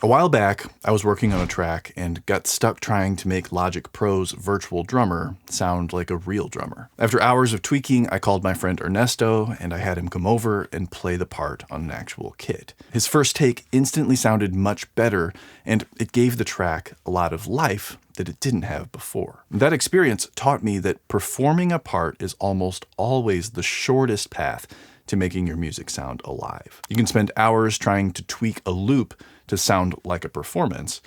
A while back, I was working on a track and got stuck trying to make Logic Pro's virtual drummer sound like a real drummer. After hours of tweaking, I called my friend Ernesto and I had him come over and play the part on an actual kit. His first take instantly sounded much better, and it gave the track a lot of life that it didn't have before. That experience taught me that performing a part is almost always the shortest path to making your music sound alive. You can spend hours trying to tweak a loop to sound like a performance,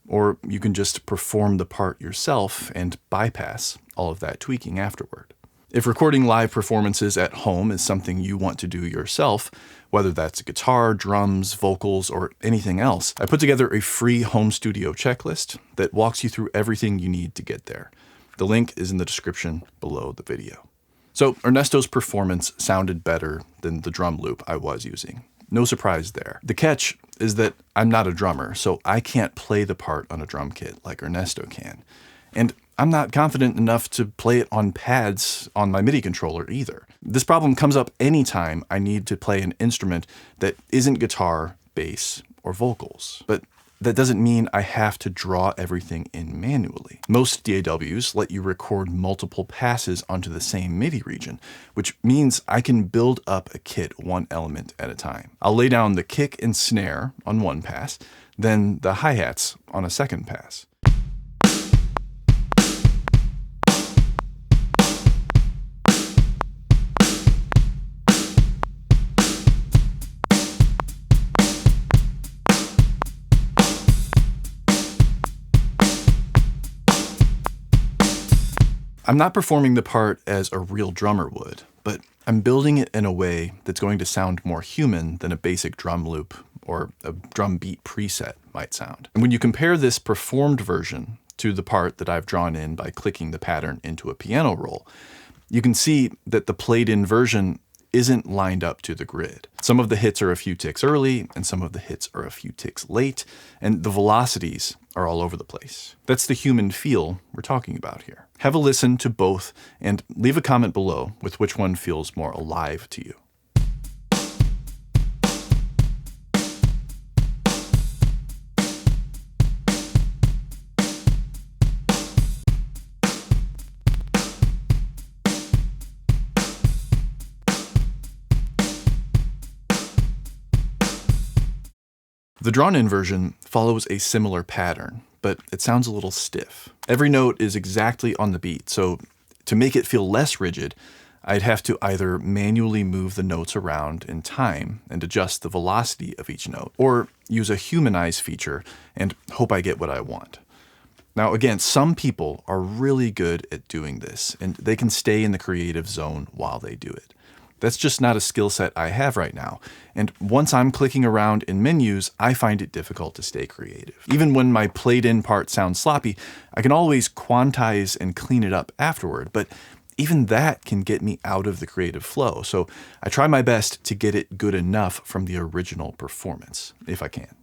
or you can just perform the part yourself and bypass all of that tweaking afterward. If recording live performances at home is something you want to do yourself, whether that's guitar, drums, vocals, or anything else, I put together a free home studio checklist that walks you through everything you need to get there. The link is in the description below the video. So Ernesto's performance sounded better than the drum loop I was using. No surprise there. The catch is that I'm not a drummer, so I can't play the part on a drum kit like Ernesto can. And I'm not confident enough to play it on pads on my MIDI controller either. This problem comes up anytime I need to play an instrument that isn't guitar, bass, or vocals. But that doesn't mean I have to draw everything in manually. Most DAWs let you record multiple passes onto the same MIDI region, which means I can build up a kit one element at a time. I'll lay down the kick and snare on one pass, then the hi-hats on a second pass. I'm not performing the part as a real drummer would, but I'm building it in a way that's going to sound more human than a basic drum loop or a drum beat preset might sound. And when you compare this performed version to the part that I've drawn in by clicking the pattern into a piano roll, you can see that the played-in version isn't lined up to the grid. Some of the hits are a few ticks early, and some of the hits are a few ticks late, and the velocities are all over the place. That's the human feel we're talking about here. Have a listen to both, and leave a comment below with which one feels more alive to you. The drawn-in version follows a similar pattern, but it sounds a little stiff. Every note is exactly on the beat, so to make it feel less rigid, I'd have to either manually move the notes around in time and adjust the velocity of each note, or use a humanize feature and hope I get what I want. Now again, some people are really good at doing this, and they can stay in the creative zone while they do it. That's just not a skill set I have right now, and once I'm clicking around in menus, I find it difficult to stay creative. Even when my played-in part sounds sloppy, I can always quantize and clean it up afterward, but even that can get me out of the creative flow, so I try my best to get it good enough from the original performance, if I can.